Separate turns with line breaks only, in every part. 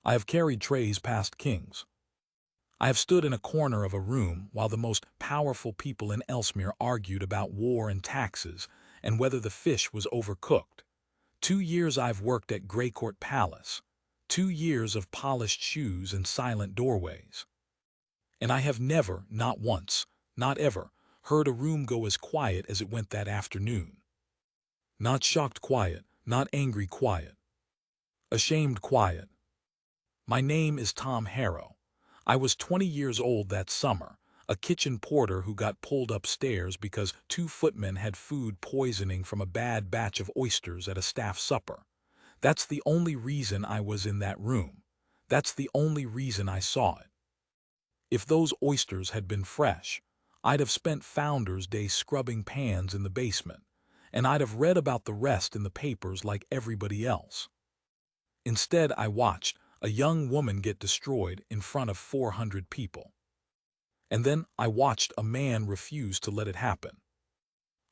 I have carried trays past kings. I have stood in a corner of a room while the most powerful people in Ellesmere argued about war and taxes and whether the fish was overcooked. 2 years I've worked at Greycourt Palace. 2 years of polished shoes and silent doorways. And I have never, not once, not ever, heard a room go as quiet as it went that afternoon. Not shocked quiet, not angry quiet. Ashamed quiet. My name is Tom Harrow. I was 20 years old that summer, a kitchen porter who got pulled upstairs because 2 footmen had food poisoning from a bad batch of oysters at a staff supper. That's the only reason I was in that room. That's the only reason I saw it. If those oysters had been fresh, I'd have spent Founder's Day scrubbing pans in the basement, and I'd have read about the rest in the papers like everybody else. Instead, I watched a young woman get destroyed in front of 400 people. And then I watched a man refuse to let it happen.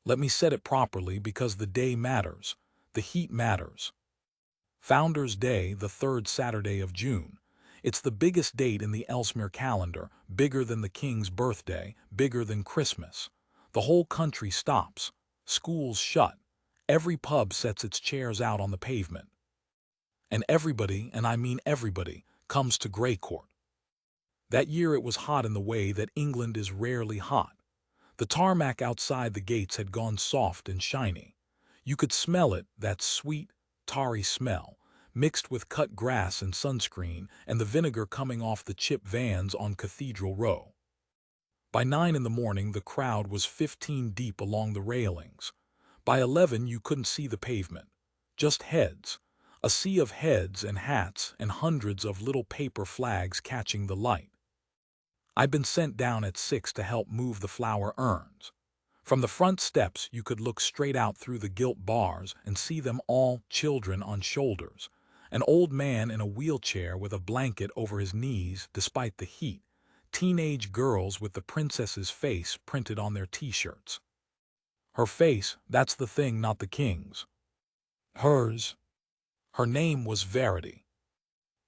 Let me set it properly because the day matters, the heat matters. Founder's Day, the third Saturday of June. It's the biggest date in the Ellesmere calendar, bigger than the King's birthday, bigger than Christmas. The whole country stops. Schools shut. Every pub sets its chairs out on the pavement. And everybody, and I mean everybody, comes to Greycourt. That year it was hot in the way that England is rarely hot. The tarmac outside the gates had gone soft and shiny. You could smell it, that sweet, tarry smell, mixed with cut grass and sunscreen and the vinegar coming off the chip vans on Cathedral Row. By 9 in the morning the crowd was 15 deep along the railings. By 11 you couldn't see the pavement. Just heads. A sea of heads and hats and hundreds of little paper flags catching the light. I'd been sent down at 6 to help move the flower urns. From the front steps you could look straight out through the gilt bars and see them all, children on shoulders, an old man in a wheelchair with a blanket over his knees despite the heat, teenage girls with the princess's face printed on their t-shirts. Her face, that's the thing, not the king's. Hers. Her name was Verity.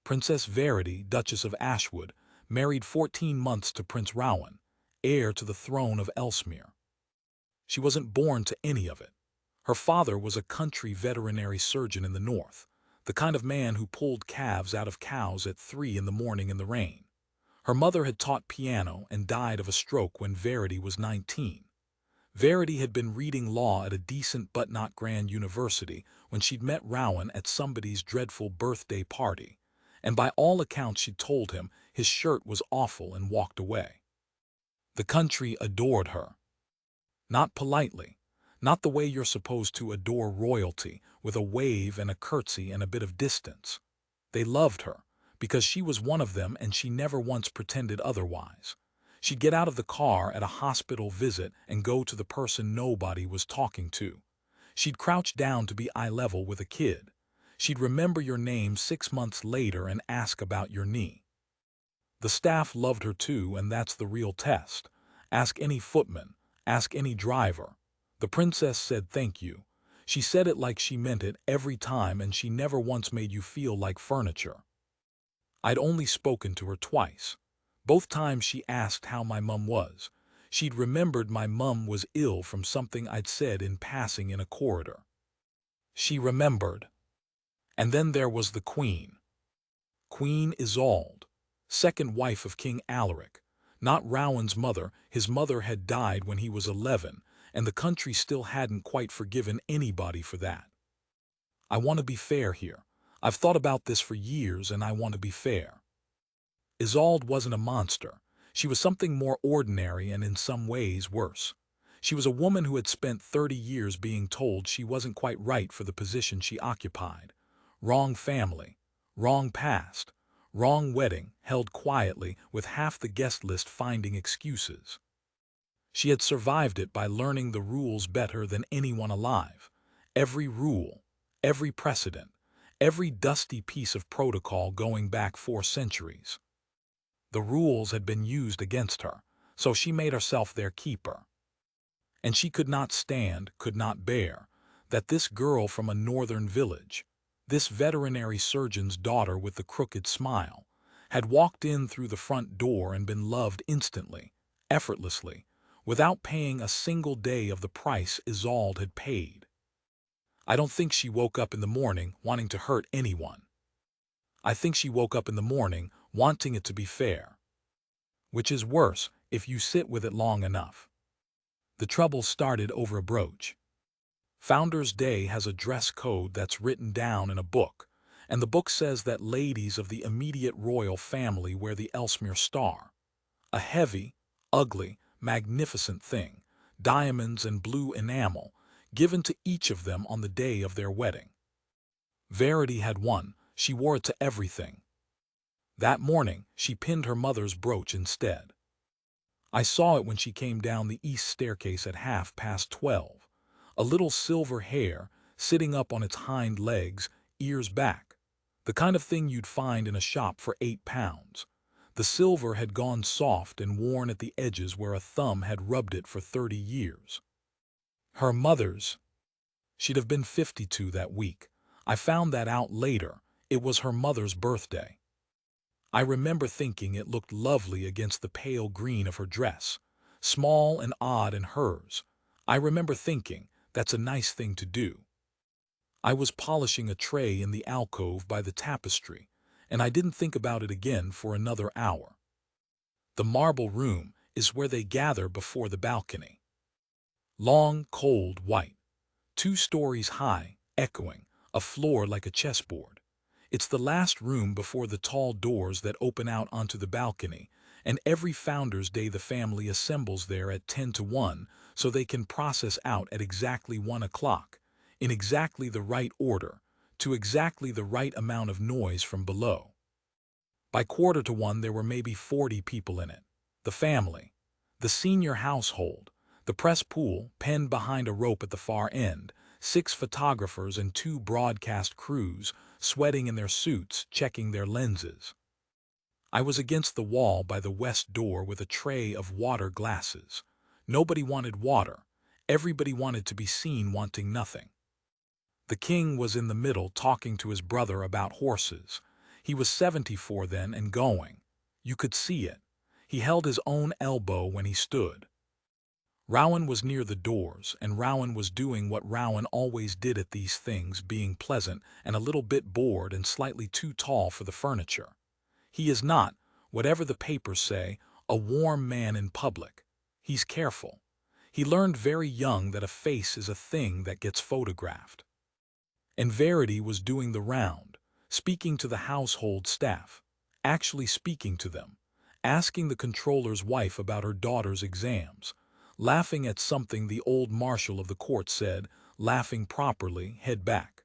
Princess Verity, Duchess of Ashwood, married 14 months to Prince Rowan, heir to the throne of Ellesmere. She wasn't born to any of it. Her father was a country veterinary surgeon in the north, the kind of man who pulled calves out of cows at 3 in the morning in the rain. Her mother had taught piano and died of a stroke when Verity was 19. Verity had been reading law at a decent but not grand university when she'd met Rowan at somebody's dreadful birthday party, and by all accounts she'd told him his shirt was awful and walked away. The country adored her. Not politely, not the way you're supposed to adore royalty, with a wave and a curtsy and a bit of distance. They loved her, because she was one of them and she never once pretended otherwise. She'd get out of the car at a hospital visit and go to the person nobody was talking to. She'd crouch down to be eye level with a kid. She'd remember your name 6 months later and ask about your knee. The staff loved her too, and that's the real test. Ask any footman, ask any driver. The princess said thank you. She said it like she meant it every time, and she never once made you feel like furniture. I'd only spoken to her twice. Both times she asked how my mum was. She'd remembered my mum was ill from something I'd said in passing in a corridor. She remembered. And then there was the Queen. Queen Isolde, second wife of King Alaric. Not Rowan's mother. His mother had died when he was 11, and the country still hadn't quite forgiven anybody for that. I want to be fair here. I've thought about this for years, and I want to be fair. Isolde wasn't a monster. She was something more ordinary and in some ways worse. She was a woman who had spent 30 years being told she wasn't quite right for the position she occupied. Wrong family, wrong past, wrong wedding, held quietly with half the guest list finding excuses. She had survived it by learning the rules better than anyone alive. Every rule, every precedent, every dusty piece of protocol going back 4 centuries. The rules had been used against her, so she made herself their keeper. And she could not stand, could not bear, that this girl from a northern village, This veterinary surgeon's daughter with the crooked smile had walked in through the front door and been loved instantly, effortlessly, without paying a single day of the price Isolde had paid. I don't think she woke up in the morning wanting to hurt anyone. I think she woke up in the morning wanting it to be fair. Which is worse if you sit with it long enough. The trouble started over a brooch. Founders Day has a dress code that's written down in a book, and the book says that ladies of the immediate royal family wear the Ellesmere star, a heavy, ugly, magnificent thing, diamonds and blue enamel, given to each of them on the day of their wedding. Verity had one. She wore it to everything. That morning, she pinned her mother's brooch instead. I saw it when she came down the east staircase at 12:30, a little silver hair sitting up on its hind legs, ears back, the kind of thing you'd find in a shop for £8. The silver had gone soft and worn at the edges where a thumb had rubbed it for 30 years. Her mother's. She'd have been 52 that week. I found that out later. It was her mother's birthday. I remember thinking it looked lovely against the pale green of her dress, small and odd in hers. I remember thinking, that's a nice thing to do. I was polishing a tray in the alcove by the tapestry, and I didn't think about it again for another hour. The marble room is where they gather before the balcony. Long, cold, white, 2 stories high, echoing, a floor like a chessboard. It's the last room before the tall doors that open out onto the balcony, and every Founders Day the family assembles there at 10 to 1 so they can process out at exactly 1 o'clock, in exactly the right order, to exactly the right amount of noise from below. By 1:45 there were maybe 40 people in it. The family, the senior household, the press pool penned behind a rope at the far end, 6 photographers and 2 broadcast crews, sweating in their suits, checking their lenses. I was against the wall by the west door with a tray of water glasses. Nobody wanted water. Everybody wanted to be seen wanting nothing. The king was in the middle talking to his brother about horses. He was 74 then and going. You could see it. He held his own elbow when he stood. Rowan was near the doors, and Rowan was doing what Rowan always did at these things, being pleasant and a little bit bored and slightly too tall for the furniture. He is not, whatever the papers say, a warm man in public. He's careful. He learned very young that a face is a thing that gets photographed. And Verity was doing the round, speaking to the household staff, actually speaking to them, asking the controller's wife about her daughter's exams, laughing at something the old marshal of the court said, laughing properly, head back.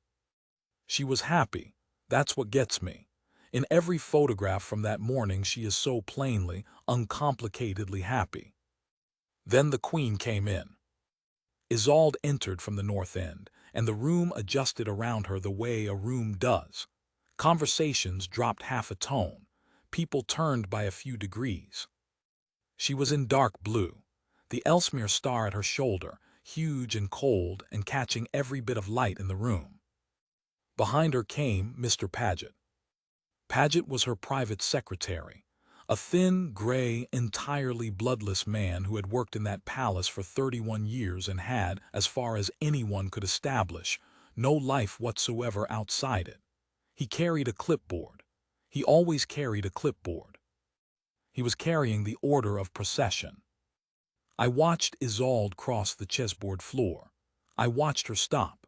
She was happy. That's what gets me. In every photograph from that morning she is so plainly, uncomplicatedly happy. Then the Queen came in. Isolde entered from the north end, and the room adjusted around her the way a room does. Conversations dropped half a tone. People turned by a few degrees. She was in dark blue, the Ellesmere star at her shoulder, huge and cold and catching every bit of light in the room. Behind her came Mr. Paget. Paget was her private secretary, a thin, gray, entirely bloodless man who had worked in that palace for 31 years and had, as far as anyone could establish, no life whatsoever outside it. He carried a clipboard. He always carried a clipboard. He was carrying the order of procession. I watched Isolde cross the chessboard floor. I watched her stop.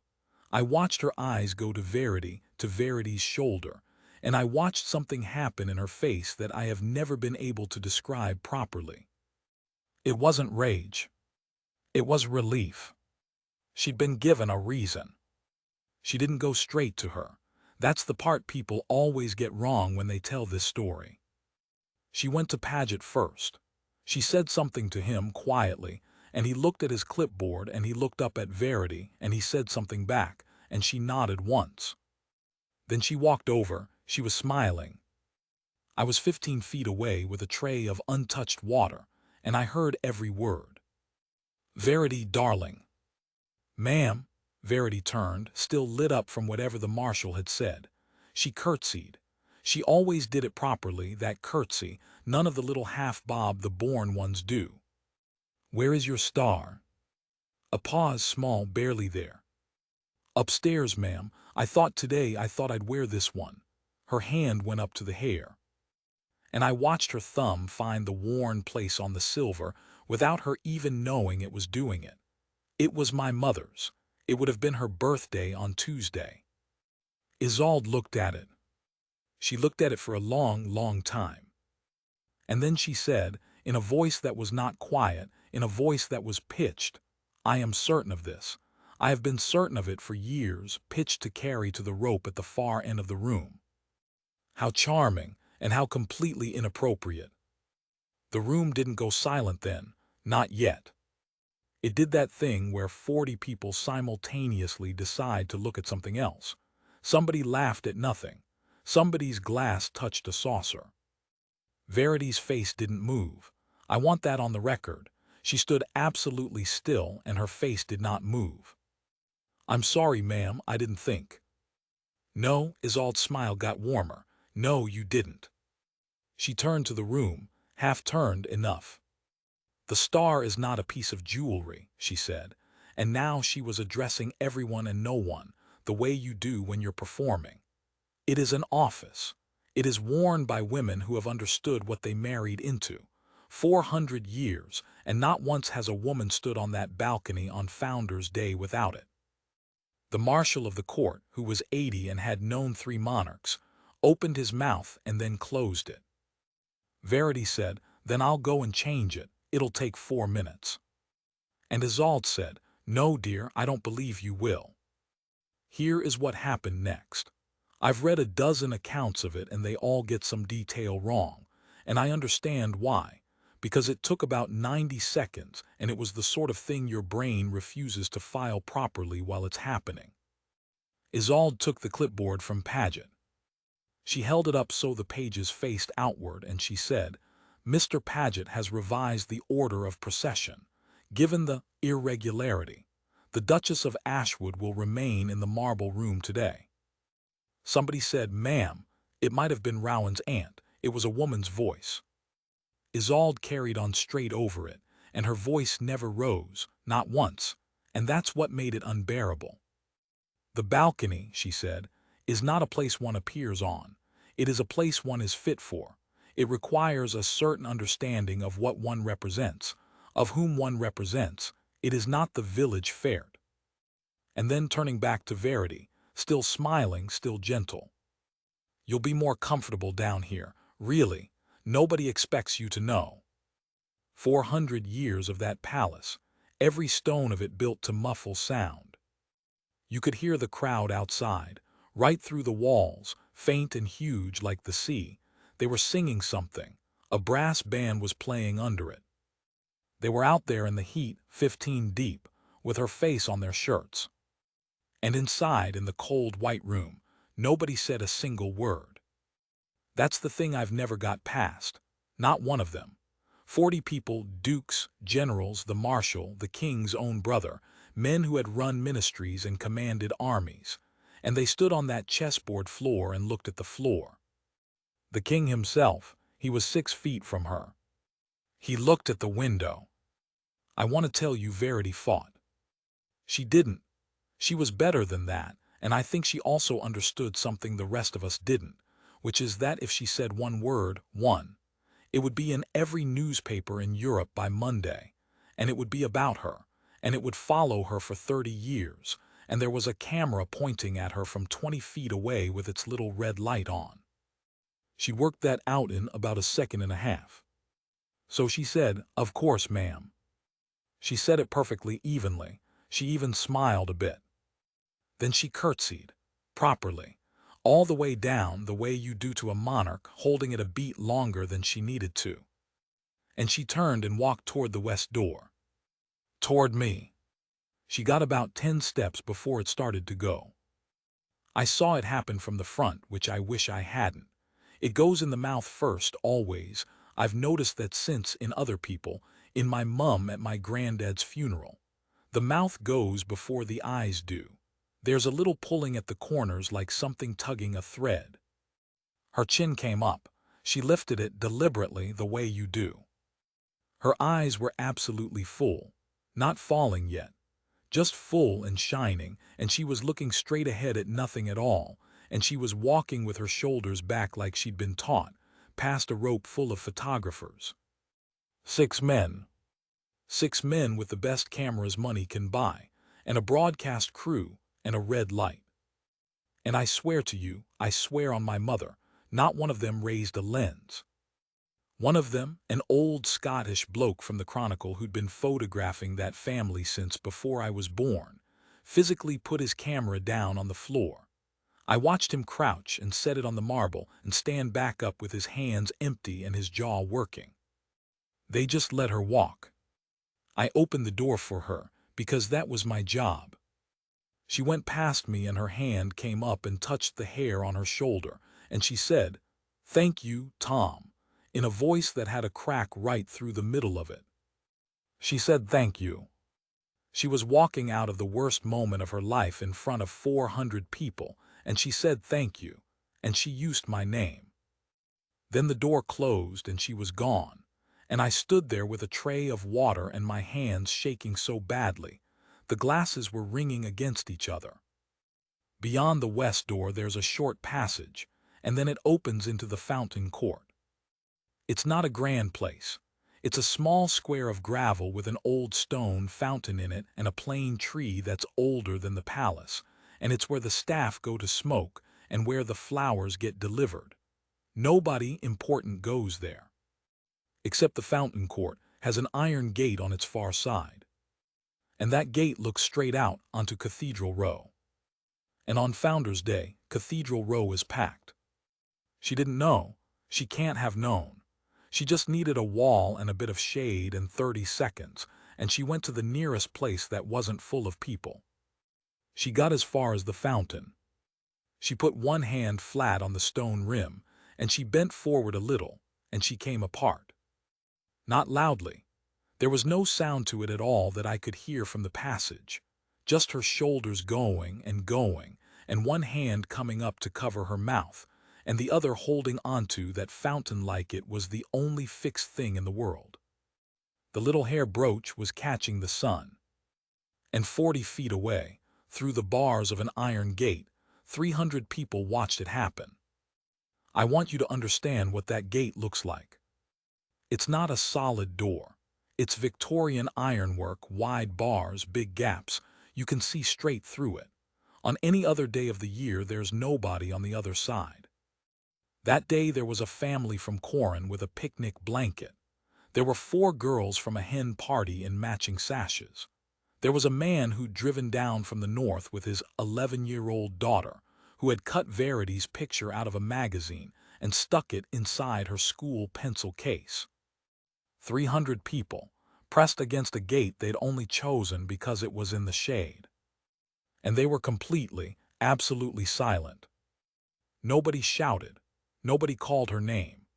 I watched her eyes go to Verity's shoulder, and I watched something happen in her face that I have never been able to describe properly. It wasn't rage. It was relief. She'd been given a reason. She didn't go straight to her. That's the part people always get wrong when they tell this story. She went to Paget first. She said something to him quietly, and he looked at his clipboard and he looked up at Verity and he said something back, and she nodded once. Then she walked over. She was smiling. I was 15 feet away with a tray of untouched water, and I heard every word. Verity, darling. Ma'am, Verity turned, still lit up from whatever the marshal had said. She curtsied. She always did it properly, that curtsy, none of the little half-bob the born ones do. Where is your star? A pause, small, barely there. Upstairs, ma'am. I thought I'd wear this one. Her hand went up to the hair. And I watched her thumb find the worn place on the silver without her even knowing it was doing it. It was my mother's. It would have been her birthday on Tuesday. Isolde looked at it. She looked at it for a long, long time. And then she said, in a voice that was not quiet, in a voice that was pitched, I am certain of this. I have been certain of it for years, pitched to carry to the rope at the far end of the room. How charming, and how completely inappropriate. The room didn't go silent then, not yet. It did that thing where 40 people simultaneously decide to look at something else. Somebody laughed at nothing. Somebody's glass touched a saucer. Verity's face didn't move. I want that on the record. She stood absolutely still and her face did not move. I'm sorry, ma'am, I didn't think. No, Isolde's smile got warmer. No, you didn't. She turned to the room, half-turned enough. The star is not a piece of jewelry, she said, and now she was addressing everyone and no one, the way you do when you're performing. It is an office. It is worn by women who have understood what they married into. 400 years, and not once has a woman stood on that balcony on Founder's Day without it. The marshal of the court, who was 80 and had known 3 monarchs, opened his mouth and then closed it. Verity said, then I'll go and change it. It'll take 4 minutes. And Isolde said, no, dear, I don't believe you will. Here is what happened next. I've read a dozen accounts of it and they all get some detail wrong, and I understand why, because it took about 90 seconds and it was the sort of thing your brain refuses to file properly while it's happening. Isolde took the clipboard from Paget. She held it up so the pages faced outward and she said, Mr. Paget has revised the order of procession. Given the irregularity, the Duchess of Ashwood will remain in the marble room today. Somebody said, ma'am, it might have been Rowan's aunt. It was a woman's voice. Isolde carried on straight over it, and her voice never rose, not once, and that's what made it unbearable. The balcony, she said, is not a place one appears on. It is a place one is fit for. It requires a certain understanding of what one represents, of whom one represents. It is not the village fair. And then turning back to Verity, still smiling, still gentle. You'll be more comfortable down here, really. Nobody expects you to know. 400 years of that palace, every stone of it built to muffle sound. You could hear the crowd outside, right through the walls, faint and huge like the sea. They were singing something. A brass band was playing under it. They were out there in the heat, 15 deep, with her face on their shirts. And inside, in the cold white room, nobody said a single word. That's the thing I've never got past. Not one of them. 40 people, dukes, generals, the marshal, the king's own brother, men who had run ministries and commanded armies. And they stood on that chessboard floor and looked at the floor. The king himself, he was 6 feet from her. He looked at the window. I want to tell you, Verity fought. She didn't. She was better than that, and I think she also understood something the rest of us didn't, which is that if she said one word, it would be in every newspaper in Europe by Monday, and it would be about her, and it would follow her for 30 years, and there was a camera pointing at her from 20 feet away with its little red light on. She worked that out in about a second and a half. So she said, of course, ma'am. She said it perfectly evenly. She even smiled a bit. Then she curtsied, properly, all the way down the way you do to a monarch, holding it a beat longer than she needed to. And she turned and walked toward the west door. Toward me. She got about 10 steps before it started to go. I saw it happen from the front, which I wish I hadn't. It goes in the mouth first, always. I've noticed that since, in other people, in my mum at my granddad's funeral. The mouth goes before the eyes do. There's a little pulling at the corners like something tugging a thread. Her chin came up. She lifted it deliberately the way you do. Her eyes were absolutely full, not falling yet, just full and shining, and she was looking straight ahead at nothing at all, and she was walking with her shoulders back like she'd been taught, past a rope full of photographers. 6 men. 6 men with the best cameras money can buy, and a broadcast crew, and a red light. And I swear to you, I swear on my mother, not one of them raised a lens. One of them, an old Scottish bloke from the Chronicle who'd been photographing that family since before I was born, physically put his camera down on the floor. I watched him crouch and set it on the marble and stand back up with his hands empty and his jaw working. They just let her walk. I opened the door for her, because that was my job. She went past me and her hand came up and touched the hair on her shoulder, and she said, "Thank you, Tom," in a voice that had a crack right through the middle of it. She said thank you. She was walking out of the worst moment of her life in front of 400 people, and she said thank you, and she used my name. Then the door closed and she was gone, and I stood there with a tray of water and my hands shaking so badly. The glasses were ringing against each other. Beyond the west door there's a short passage, and then it opens into the fountain court. It's not a grand place. It's a small square of gravel with an old stone fountain in it and a plane tree that's older than the palace, and it's where the staff go to smoke and where the flowers get delivered. Nobody important goes there. Except the fountain court has an iron gate on its far side. And that gate looks straight out onto Cathedral Row. And on Founders' Day, Cathedral Row is packed. She didn't know. She can't have known. She just needed a wall and a bit of shade and 30 seconds, and she went to the nearest place that wasn't full of people. She got as far as the fountain. She put one hand flat on the stone rim, and she bent forward a little, and she came apart. Not loudly. There was no sound to it at all that I could hear from the passage, just her shoulders going, and one hand coming up to cover her mouth, and the other holding onto that fountain like it was the only fixed thing in the world. The little hair brooch was catching the sun. And 40 feet away, through the bars of an iron gate, 300 people watched it happen. I want you to understand what that gate looks like. It's not a solid door. It's Victorian ironwork, wide bars, big gaps. You can see straight through it. On any other day of the year, there's nobody on the other side. That day there was a family from Corran with a picnic blanket. There were 4 girls from a hen party in matching sashes. There was a man who'd driven down from the north with his 11-year-old daughter, who had cut Verity's picture out of a magazine and stuck it inside her school pencil case. 300 people, pressed against a gate they'd only chosen because it was in the shade. And they were completely, absolutely silent. Nobody shouted. Nobody called her name.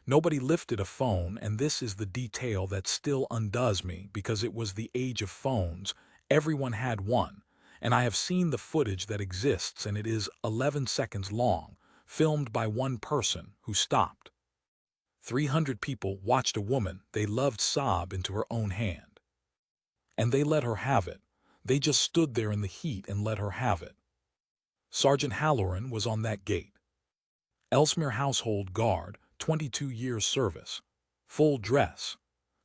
Nobody lifted a phone, and this is the detail that still undoes me because it was the age of phones. Everyone had one, and I have seen the footage that exists, and it is 11 seconds long, filmed by one person who stopped. 300 people watched a woman they loved sob into her own hand. And they let her have it. They just stood there in the heat and let her have it. Sergeant Halloran was on that gate. Ellesmere Household Guard, 22 years service. Full dress.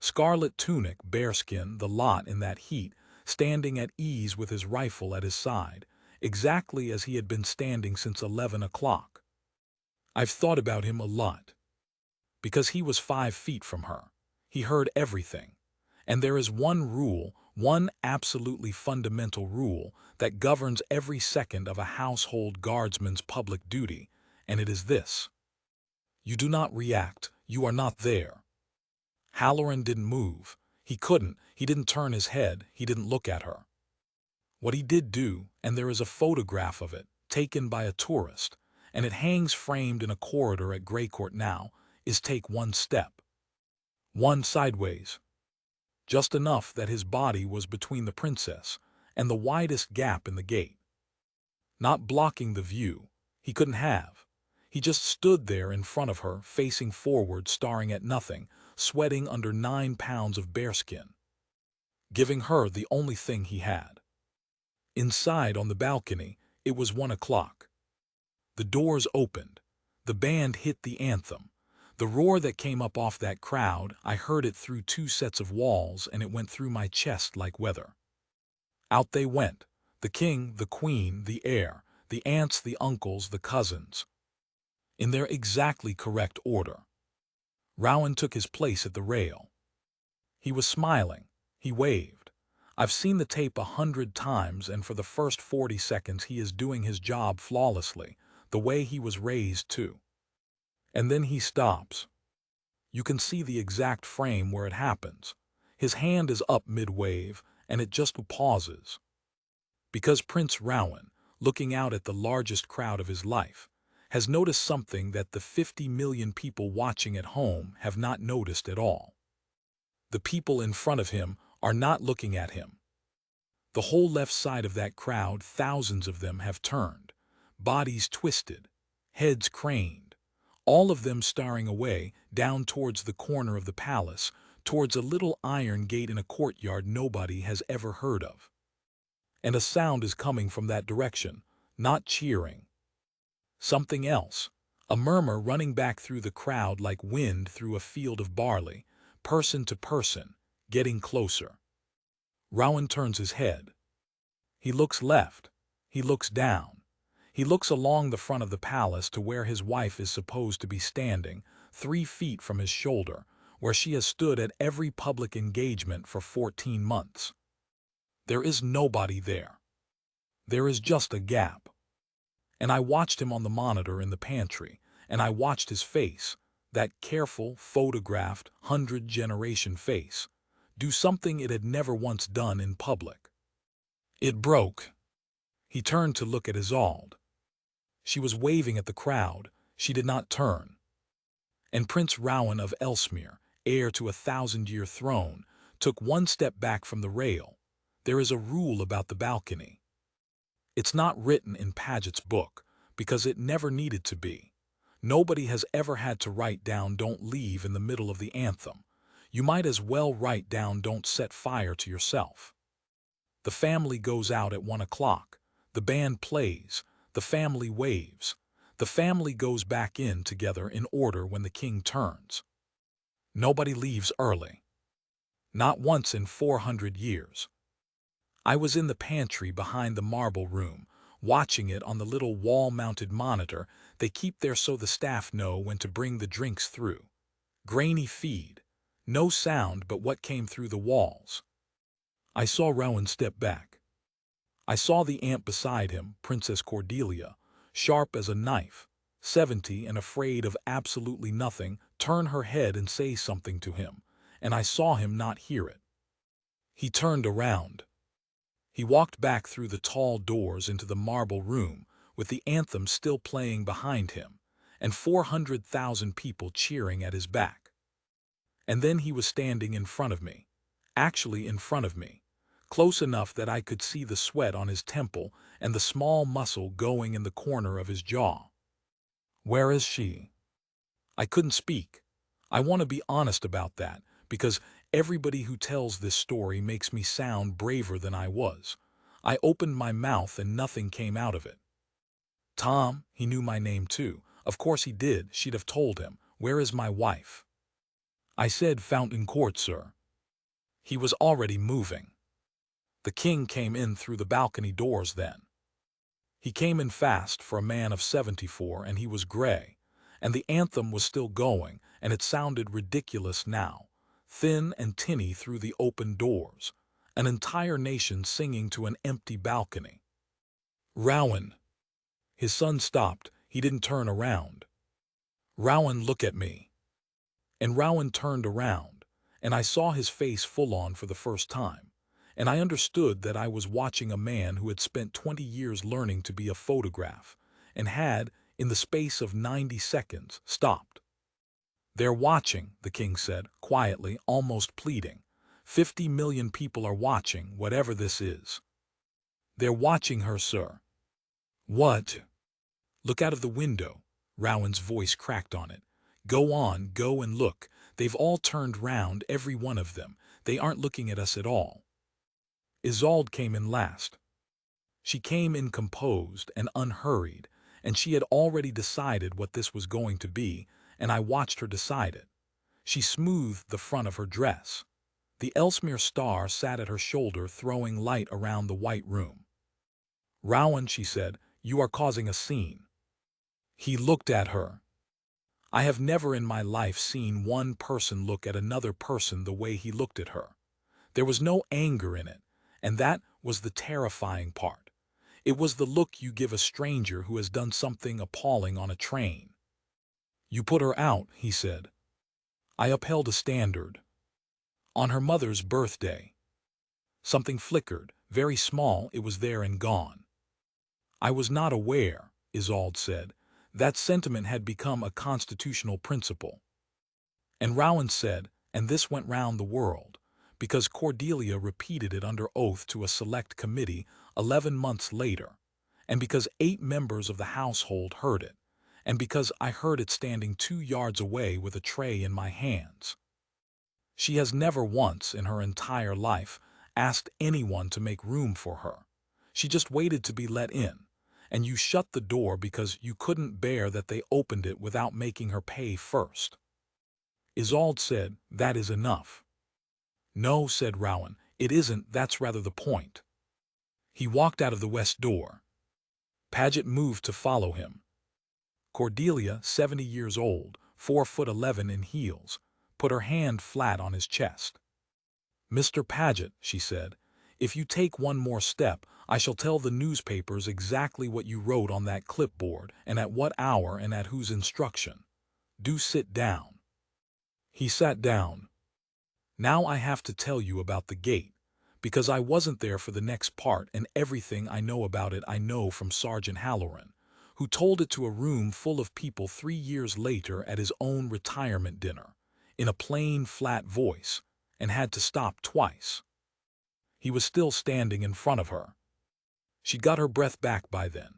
Scarlet tunic, bearskin, the lot in that heat, standing at ease with his rifle at his side, exactly as he had been standing since 11 o'clock. I've thought about him a lot. Because he was 5 feet from her. He heard everything. And there is one rule, one absolutely fundamental rule, that governs every second of a household guardsman's public duty, and it is this. You do not react. You are not there. Halloran didn't move. He couldn't. He didn't turn his head. He didn't look at her. What he did do, and there is a photograph of it, taken by a tourist, and it hangs framed in a corridor at Greycourt now, is take one step. One sideways. just enough that his body was between the princess and the widest gap in the gate. Not blocking the view, he couldn't have. He just stood there in front of her, facing forward, staring at nothing, sweating under 9 pounds of bearskin, giving her the only thing he had. Inside on the balcony, it was 1 o'clock. The doors opened. The band hit the anthem. The roar that came up off that crowd, I heard it through 2 sets of walls, and it went through my chest like weather. Out they went. The king, the queen, the heir, the aunts, the uncles, the cousins, in their exactly correct order. Rowan took his place at the rail. He was smiling. He waved. I've seen the tape 100 times, and for the first 40 seconds he is doing his job flawlessly, the way he was raised to. And then he stops. You can see the exact frame where it happens. His hand is up mid-wave, and it just pauses. Because Prince Rowan, looking out at the largest crowd of his life, has noticed something that the 50 million people watching at home have not noticed at all. The people in front of him are not looking at him. The whole left side of that crowd, thousands of them, have turned, bodies twisted, heads craned, all of them staring away, down towards the corner of the palace, towards a little iron gate in a courtyard nobody has ever heard of. And a sound is coming from that direction, not cheering. Something else, a murmur running back through the crowd like wind through a field of barley, person to person, getting closer. Rowan turns his head. He looks left. He looks down. He looks along the front of the palace to where his wife is supposed to be standing, 3 feet from his shoulder, where she has stood at every public engagement for 14 months. There is nobody there. There is just a gap. And I watched him on the monitor in the pantry, and I watched his face, that careful, photographed, 100-generation face, do something it had never once done in public. It broke. He turned to look at Isolde. She was waving at the crowd. She did not turn. And Prince Rowan of Ellesmere, heir to a 1,000-year throne, took 1 step back from the rail. There is a rule about the balcony. It's not written in Paget's book, because it never needed to be. Nobody has ever had to write down "Don't leave" in the middle of the anthem. You might as well write down "Don't set fire to yourself." The family goes out at 1 o'clock. The band plays. The family waves. The family goes back in together in order when the king turns. Nobody leaves early. Not once in 400 years. I was in the pantry behind the marble room, watching it on the little wall-mounted monitor they keep there so the staff know when to bring the drinks through. Grainy feed. No sound but what came through the walls. I saw Rowan step back. I saw the aunt beside him, Princess Cordelia, sharp as a knife, 70 and afraid of absolutely nothing, turn her head and say something to him, and I saw him not hear it. He turned around. He walked back through the tall doors into the marble room, with the anthem still playing behind him, and 400,000 people cheering at his back. And then he was standing in front of me, actually in front of me, close enough that I could see the sweat on his temple and the small muscle going in the corner of his jaw. Where is she? I couldn't speak. I want to be honest about that, because everybody who tells this story makes me sound braver than I was. I opened my mouth and nothing came out of it. Tom, he knew my name too. Of course he did. She'd have told him. Where is my wife? I said, Fountain Court, sir. He was already moving. The king came in through the balcony doors then. He came in fast for a man of 74, and he was gray, and the anthem was still going, and it sounded ridiculous now, thin and tinny through the open doors, an entire nation singing to an empty balcony. Rowan. His son stopped. He didn't turn around. Rowan, look at me. And Rowan turned around, and I saw his face full on for the first time, and I understood that I was watching a man who had spent 20 years learning to be a photograph, and had, in the space of 90 seconds, stopped. They're watching, the king said, quietly, almost pleading. 50 million people are watching, whatever this is. They're watching her, sir. What? Look out of the window. Rowan's voice cracked on it. Go on, go and look. They've all turned round, every one of them. They aren't looking at us at all. Isolde came in last. She came in composed and unhurried, and she had already decided what this was going to be, and I watched her decide it. She smoothed the front of her dress. The Ellesmere star sat at her shoulder, throwing light around the white room. Rowan, she said, you are causing a scene. He looked at her. I have never in my life seen one person look at another person the way he looked at her. There was no anger in it, and that was the terrifying part. It was the look you give a stranger who has done something appalling on a train. You put her out, he said. I upheld a standard. On her mother's birthday. Something flickered, very small, it was there and gone. I was not aware, Isolde said. That sentiment had become a constitutional principle. And Rowan said, and this went round the world, because Cordelia repeated it under oath to a select committee 11 months later, and because 8 members of the household heard it, and because I heard it standing 2 yards away with a tray in my hands. She has never once in her entire life asked anyone to make room for her. She just waited to be let in, and you shut the door because you couldn't bear that they opened it without making her pay first. Isolde said, that is enough. No, said Rowan, it isn't, that's rather the point. He walked out of the west door. Paget moved to follow him. Cordelia, 70 years old, 4'11" in heels, put her hand flat on his chest. Mr. Paget, she said, if you take one more step, I shall tell the newspapers exactly what you wrote on that clipboard and at what hour and at whose instruction. Do sit down. He sat down. Now I have to tell you about the gate, because I wasn't there for the next part, and everything I know about it I know from Sergeant Halloran, who told it to a room full of people 3 years later at his own retirement dinner, in a plain, flat voice, and had to stop twice. He was still standing in front of her. She'd got her breath back by then.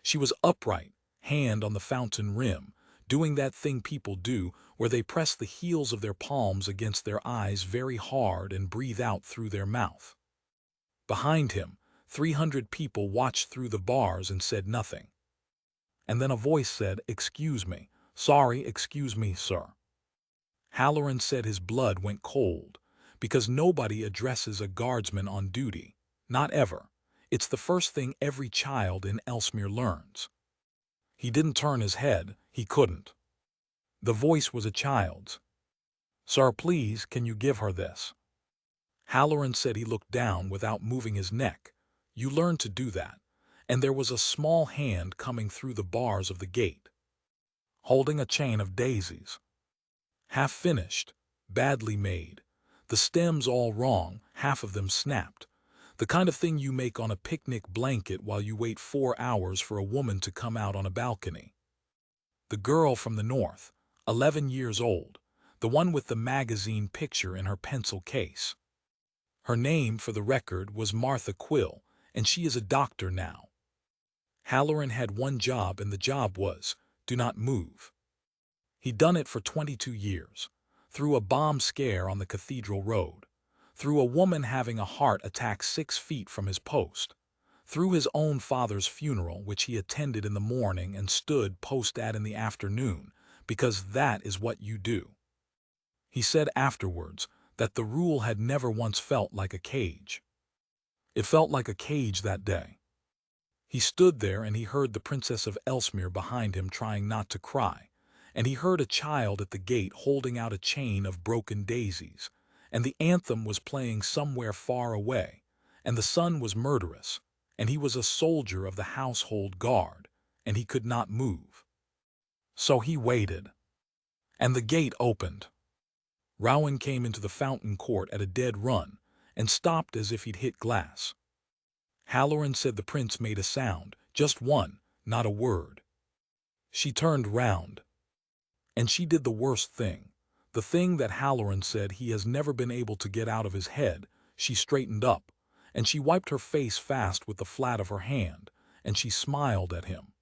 She was upright, hand on the fountain rim, doing that thing people do where they press the heels of their palms against their eyes very hard and breathe out through their mouth. Behind him, 300 people watched through the bars and said nothing. And then a voice said, excuse me, sorry, excuse me, sir. Halloran said his blood went cold, because nobody addresses a guardsman on duty, not ever. It's the first thing every child in Ellesmere learns. He didn't turn his head, he couldn't. The voice was a child's. Sir, please, can you give her this? Halloran said he looked down without moving his neck. You learn to do that. And there was a small hand coming through the bars of the gate, holding a chain of daisies. Half finished, badly made, the stems all wrong, half of them snapped. The kind of thing you make on a picnic blanket while you wait 4 hours for a woman to come out on a balcony. The girl from the north, 11 years old, the one with the magazine picture in her pencil case. Her name, for the record, was Martha Quill, and she is a doctor now. Halloran had one job, and the job was, do not move. He'd done it for 22 years, through a bomb scare on the Cathedral Road, through a woman having a heart attack 6 feet from his post, through his own father's funeral, which he attended in the morning and stood post-at in the afternoon, because that is what you do. He said afterwards that the rule had never once felt like a cage. It felt like a cage that day. He stood there and he heard the Princess of Ellesmere behind him trying not to cry, and he heard a child at the gate holding out a chain of broken daisies, and the anthem was playing somewhere far away, and the sun was murderous, and he was a soldier of the household guard, and he could not move. So he waited. And the gate opened. Rowan came into the fountain court at a dead run, and stopped as if he'd hit glass. Halloran said the prince made a sound, just one, not a word. She turned round. And she did the worst thing, The thing that Halloran said he has never been able to get out of his head. She straightened up, and she wiped her face fast with the flat of her hand, and she smiled at him.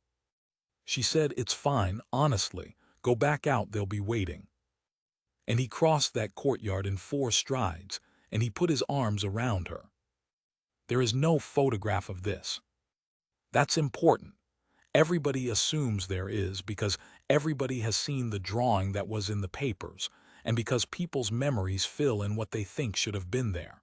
She said, "It's fine, honestly. Go back out, they'll be waiting." And he crossed that courtyard in 4 strides, and he put his arms around her. There is no photograph of this. That's important. Everybody assumes there is because everybody has seen the drawing that was in the papers, and because people's memories fill in what they think should have been there.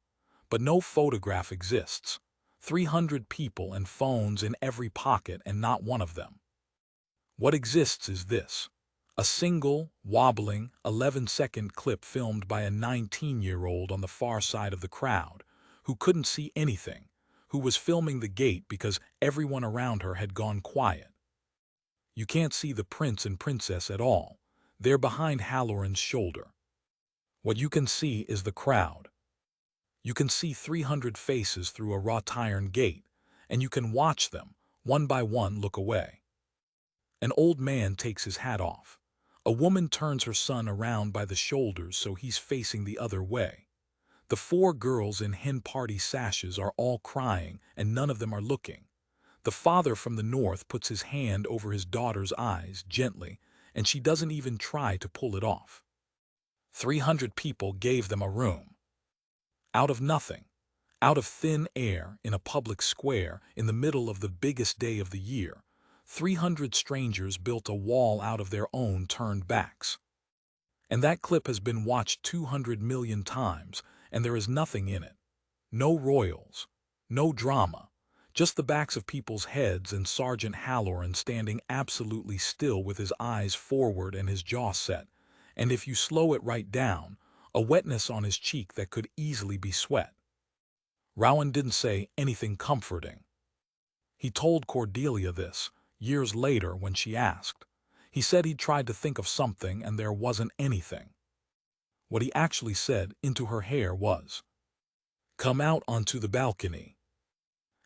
But no photograph exists. 300 people and phones in every pocket and not one of them. What exists is this: a single, wobbling, 11-second clip filmed by a 19-year-old on the far side of the crowd, who couldn't see anything, who was filming the gate because everyone around her had gone quiet. You can't see the prince and princess at all. They're behind Halloran's shoulder. What you can see is the crowd. You can see 300 faces through a wrought iron gate, and you can watch them, one by one, look away. An old man takes his hat off. A woman turns her son around by the shoulders so he's facing the other way. The 4 girls in hen party sashes are all crying, and none of them are looking. The father from the north puts his hand over his daughter's eyes gently, and she doesn't even try to pull it off. 300 people gave them a room. Out of nothing, out of thin air, in a public square, in the middle of the biggest day of the year, 300 strangers built a wall out of their own turned backs. And that clip has been watched 200 million times, and there is nothing in it. No royals, no drama, just the backs of people's heads and Sergeant Halloran standing absolutely still with his eyes forward and his jaw set, and if you slow it right down, a wetness on his cheek that could easily be sweat. Rowan didn't say anything comforting. He told Cordelia this, years later when she asked. He said he'd tried to think of something and there wasn't anything. What he actually said into her hair was, "Come out onto the balcony."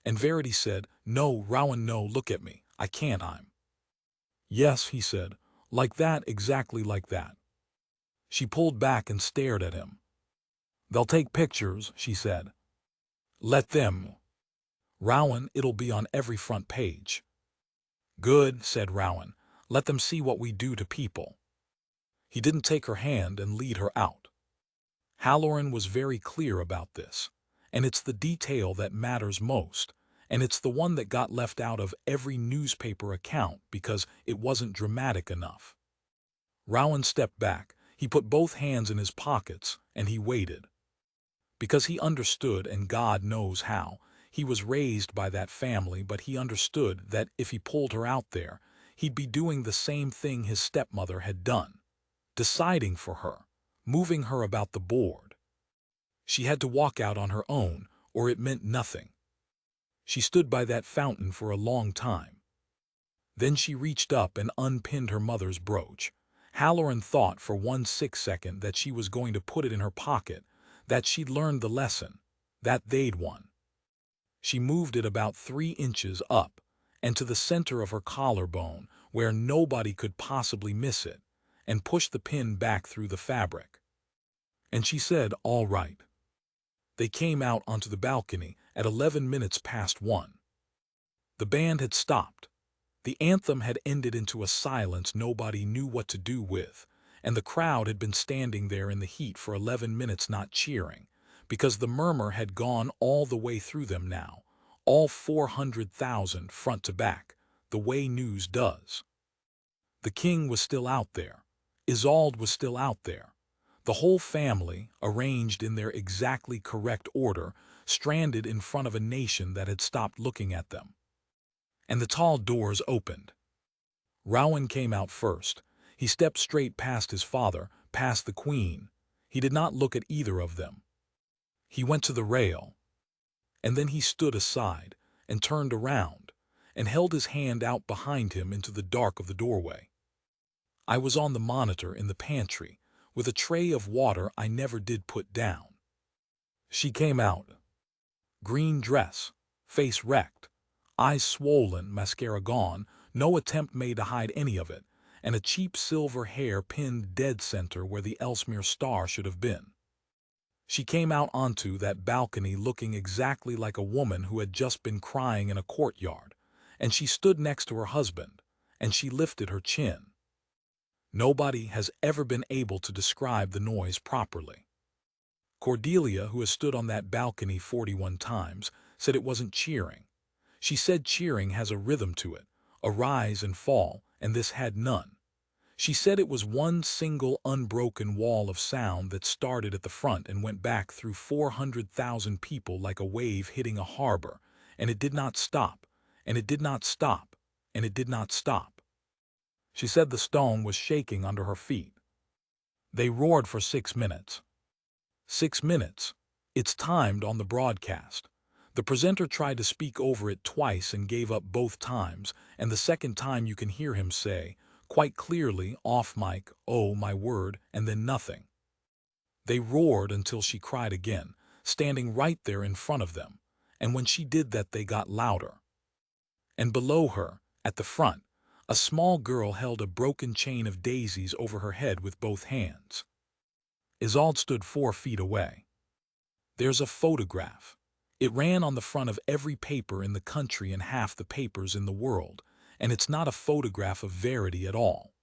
And Verity said, "No, Rowan, no, look at me. I can't, I'm." "Yes," he said, "like that, exactly like that." She pulled back and stared at him. "They'll take pictures," she said. "Let them." "Rowan, it'll be on every front page." "Good," said Rowan. "Let them see what we do to people." He didn't take her hand and lead her out. Halloran was very clear about this, and it's the detail that matters most, and it's the one that got left out of every newspaper account because it wasn't dramatic enough. Rowan stepped back. He put both hands in his pockets, and he waited. Because he understood, and God knows how, he was raised by that family, but he understood that if he pulled her out there, he'd be doing the same thing his stepmother had done, deciding for her, moving her about the board. She had to walk out on her own, or it meant nothing. She stood by that fountain for a long time. Then she reached up and unpinned her mother's brooch. Halloran thought for 1/6 second that she was going to put it in her pocket, that she'd learned the lesson, that they'd won. She moved it about 3 inches up, and to the center of her collarbone, where nobody could possibly miss it, and pushed the pin back through the fabric. And she said, "All right." They came out onto the balcony at 11 minutes past 1. The band had stopped. The anthem had ended into a silence nobody knew what to do with, and the crowd had been standing there in the heat for 11 minutes not cheering, because the murmur had gone all the way through them now, all 400,000 front to back, the way news does. The king was still out there. Isolde was still out there. The whole family, arranged in their exactly correct order, stranded in front of a nation that had stopped looking at them. And the tall doors opened. Rowan came out first. He stepped straight past his father, past the queen. He did not look at either of them. He went to the rail. And then he stood aside, and turned around, and held his hand out behind him into the dark of the doorway. I was on the monitor in the pantry, with a tray of water I never did put down. She came out. Green dress, face wrecked, eyes swollen, mascara gone, no attempt made to hide any of it, and a cheap silver hair pinned dead center where the Ellesmere star should have been. She came out onto that balcony looking exactly like a woman who had just been crying in a courtyard, and she stood next to her husband, and she lifted her chin. Nobody has ever been able to describe the noise properly. Cordelia, who has stood on that balcony 41 times, said it wasn't cheering. She said cheering has a rhythm to it, a rise and fall, and this had none. She said it was one single unbroken wall of sound that started at the front and went back through 400,000 people like a wave hitting a harbor, and it did not stop, and it did not stop, and it did not stop. She said the stone was shaking under her feet. They roared for 6 minutes. 6 minutes. It's timed on the broadcast. The presenter tried to speak over it twice and gave up both times, and the second time you can hear him say, quite clearly, off mic, "Oh my word," and then nothing. They roared until she cried again, standing right there in front of them, and when she did that they got louder. And below her, at the front, a small girl held a broken chain of daisies over her head with both hands. Isolde stood 4 feet away. There's a photograph. It ran on the front of every paper in the country and half the papers in the world, and it's not a photograph of Verity at all.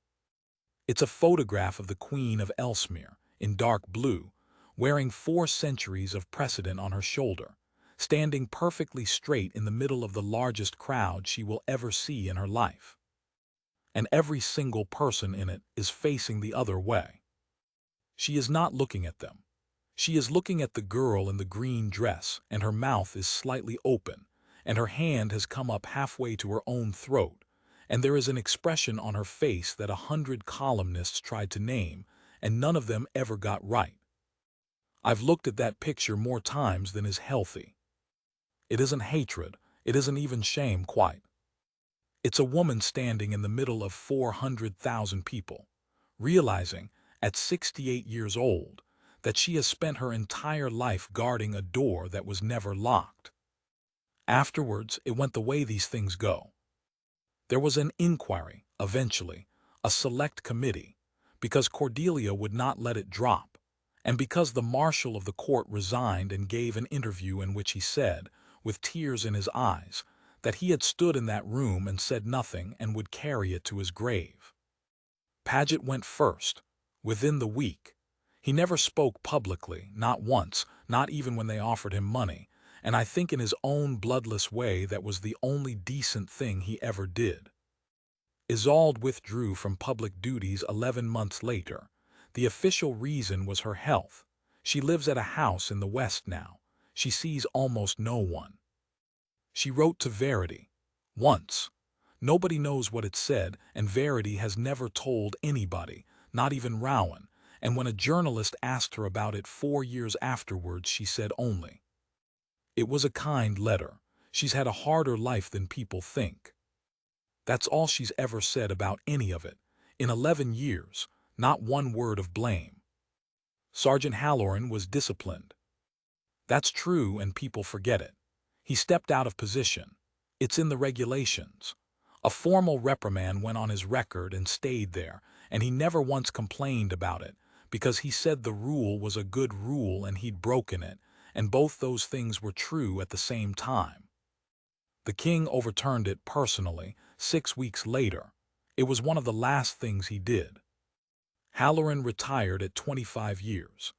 It's a photograph of the Queen of Ellesmere, in dark blue, wearing 4 centuries of precedent on her shoulder, standing perfectly straight in the middle of the largest crowd she will ever see in her life. And every single person in it is facing the other way. She is not looking at them. She is looking at the girl in the green dress, and her mouth is slightly open, and her hand has come up halfway to her own throat, and there is an expression on her face that 100 columnists tried to name, and none of them ever got right. I've looked at that picture more times than is healthy. It isn't hatred, it isn't even shame quite. It's a woman standing in the middle of 400,000 people, realizing, at 68 years old, that she has spent her entire life guarding a door that was never locked. Afterwards, it went the way these things go. There was an inquiry, eventually, a select committee, because Cordelia would not let it drop, and because the marshal of the court resigned and gave an interview in which he said, with tears in his eyes, that he had stood in that room and said nothing and would carry it to his grave. Paget went first, within the week. He never spoke publicly, not once, not even when they offered him money, and I think in his own bloodless way that was the only decent thing he ever did. Isolde withdrew from public duties 11 months later. The official reason was her health. She lives at a house in the West now. She sees almost no one. She wrote to Verity. Once. Nobody knows what it said, and Verity has never told anybody, not even Rowan, and when a journalist asked her about it 4 years afterwards, she said only, "It was a kind letter. She's had a harder life than people think." That's all she's ever said about any of it. In 11 years, not one word of blame. Sergeant Halloran was disciplined. That's true, and people forget it. He stepped out of position. It's in the regulations. A formal reprimand went on his record and stayed there, and he never once complained about it, because he said the rule was a good rule and he'd broken it, and both those things were true at the same time. The king overturned it personally 6 weeks later. It was one of the last things he did. Halloran retired at 25 years.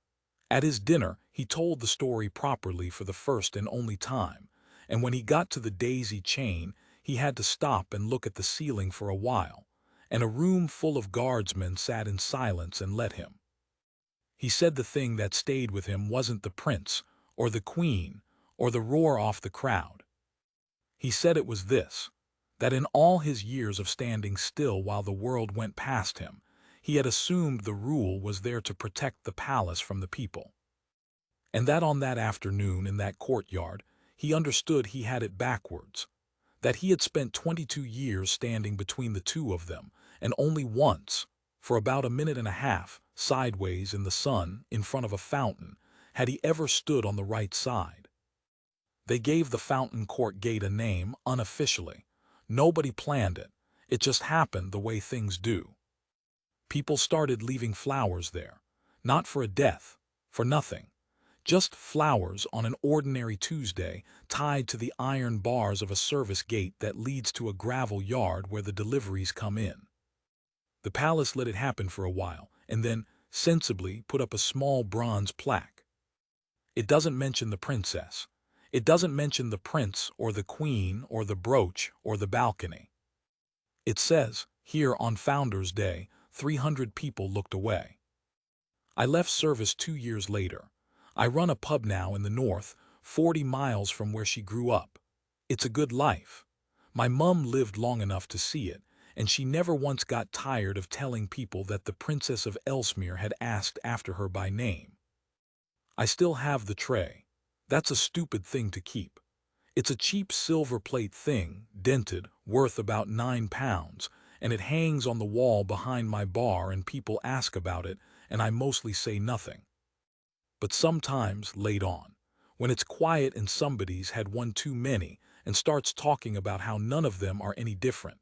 At his dinner, he told the story properly for the first and only time, and when he got to the daisy chain, he had to stop and look at the ceiling for a while, and a room full of guardsmen sat in silence and let him. He said the thing that stayed with him wasn't the prince, or the queen, or the roar off the crowd. He said it was this, that in all his years of standing still while the world went past him, he had assumed the rule was there to protect the palace from the people. And that on that afternoon in that courtyard, he understood he had it backwards, that he had spent 22 years standing between the two of them, and only once, for about a minute and a half, sideways in the sun, in front of a fountain, had he ever stood on the right side. They gave the fountain court gate a name unofficially. Nobody planned it. It just happened the way things do. People started leaving flowers there, not for a death, for nothing. Just flowers on an ordinary Tuesday tied to the iron bars of a service gate that leads to a gravel yard where the deliveries come in. The palace let it happen for a while, and then, sensibly, put up a small bronze plaque. It doesn't mention the princess. It doesn't mention the prince or the queen or the brooch or the balcony. It says, here on Founders Day, 300 people looked away. I left service 2 years later. I run a pub now in the north, 40 miles from where she grew up. It's a good life. My mum lived long enough to see it, and she never once got tired of telling people that the Princess of Ellesmere had asked after her by name. I still have the tray. That's a stupid thing to keep. It's a cheap silver plate thing, dented, worth about £9, and it hangs on the wall behind my bar and people ask about it, and I mostly say nothing. But sometimes, late on, when it's quiet and somebody's had one too many and starts talking about how none of them are any different,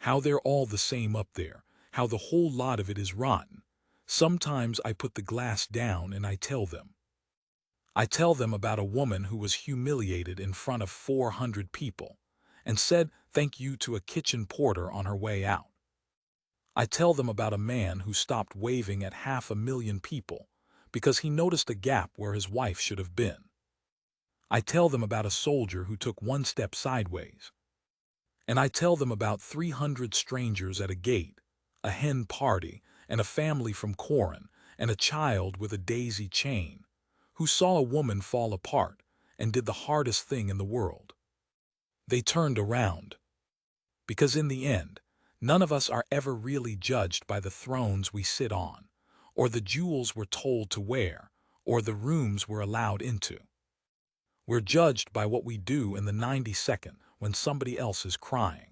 how they're all the same up there, how the whole lot of it is rotten, sometimes I put the glass down and I tell them. I tell them about a woman who was humiliated in front of 400 people and said thank you to a kitchen porter on her way out. I tell them about a man who stopped waving at 500,000 people because he noticed a gap where his wife should have been. I tell them about a soldier who took one step sideways. And I tell them about 300 strangers at a gate, a hen party, and a family from Corin, and a child with a daisy chain, who saw a woman fall apart and did the hardest thing in the world. They turned around. Because in the end, none of us are ever really judged by the thrones we sit on, or the jewels we're told to wear, or the rooms we're allowed into. We're judged by what we do in the 90-second when somebody else is crying.